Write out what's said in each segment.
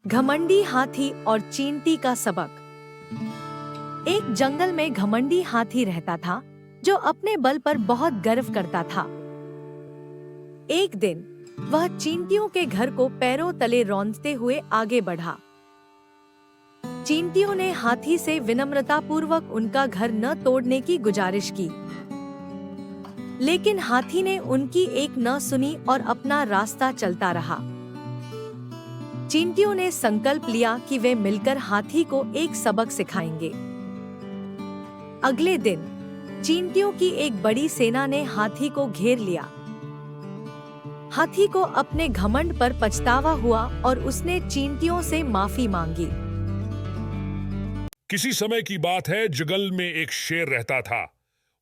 घमंडी हाथी और चींटी का सबक। एक जंगल में घमंडी हाथी रहता था जो अपने बल पर बहुत गर्व करता था। एक दिन वह चींटियों के घर को पैरों तले रौंदते हुए आगे बढ़ा। चींटियों ने हाथी से विनम्रतापूर्वक उनका घर न तोड़ने की गुजारिश की, लेकिन हाथी ने उनकी एक न सुनी और अपना रास्ता चलता रहा। चींटियों ने संकल्प लिया कि वे मिलकर हाथी को एक सबक सिखाएंगे। अगले दिन चींटियों की एक बड़ी सेना ने हाथी को घेर लिया। हाथी को अपने घमंड पर पछतावा हुआ और उसने चींटियों से माफी मांगी। किसी समय की बात है, जंगल में एक शेर रहता था।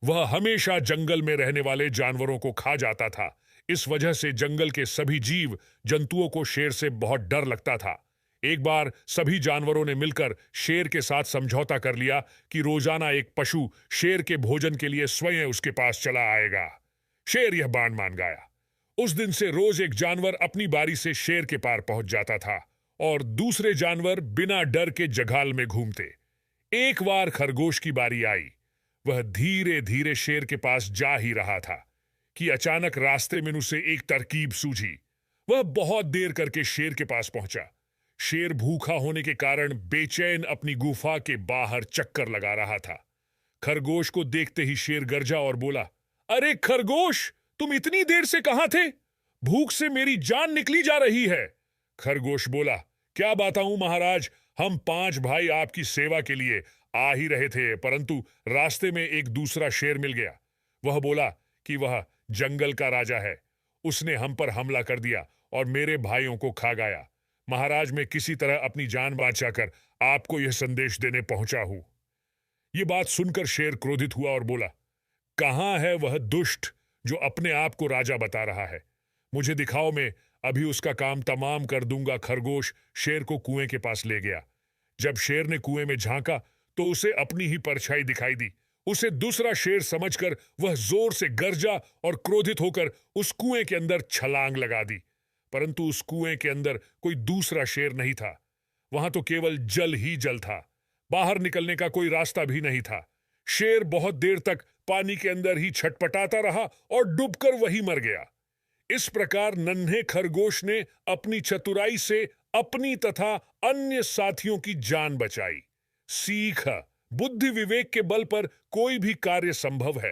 वह हमेशा जंगल में रहने वाले जानवरों को खा जाता था। इस वजह से जंगल के सभी जीव जंतुओं को शेर से बहुत डर लगता था। एक बार सभी जानवरों ने मिलकर शेर के साथ समझौता कर लिया कि रोजाना एक पशु शेर के भोजन के लिए स्वयं उसके पास चला आएगा। शेर यह बात मान गया। उस दिन से रोज एक जानवर अपनी बारी से शेर के पार पहुंच जाता था और दूसरे जानवर बिना डर के जंगल में घूमते। एक बार खरगोश की बारी आई। वह धीरे धीरे शेर के पास जा ही रहा था कि अचानक रास्ते में उसे एक तरकीब सूझी। वह बहुत देर करके शेर के पास पहुंचा। शेर भूखा होने के कारण बेचैन अपनी गुफा के बाहर चक्कर लगा रहा था। खरगोश को देखते ही शेर गरजा और बोला, अरे खरगोश, तुम इतनी देर से कहां थे? भूख से मेरी जान निकली जा रही है। खरगोश बोला, क्या बताऊं महाराज, हम 5 भाई आपकी सेवा के लिए आ ही रहे थे, परंतु रास्ते में एक दूसरा शेर मिल गया। वह बोला कि वह जंगल का राजा है। उसने हम पर हमला कर दिया और मेरे भाइयों को खा गया। महाराज, मैं किसी तरह अपनी जान बचाकर आपको यह संदेश देने पहुंचा हूं। यह बात सुनकर शेर क्रोधित हुआ और बोला, कहां है वह दुष्ट जो अपने आप को राजा बता रहा है? मुझे दिखाओ, मैं अभी उसका काम तमाम कर दूंगा। खरगोश शेर को कुएं के पास ले गया। जब शेर ने कुएं में झांका तो उसे अपनी ही परछाई दिखाई दी। उसे दूसरा शेर समझकर वह जोर से गरजा और क्रोधित होकर उस कुएं के अंदर छलांग लगा दी। परंतु उस कुएं के अंदर कोई दूसरा शेर नहीं था। वहां तो केवल जल ही जल था। बाहर निकलने का कोई रास्ता भी नहीं था। शेर बहुत देर तक पानी के अंदर ही छटपटाता रहा और डूबकर वही मर गया। इस प्रकार नन्हे खरगोश ने अपनी चतुराई से अपनी तथा अन्य साथियों की जान बचाई। सीख, बुद्धि विवेक के बल पर कोई भी कार्य संभव है।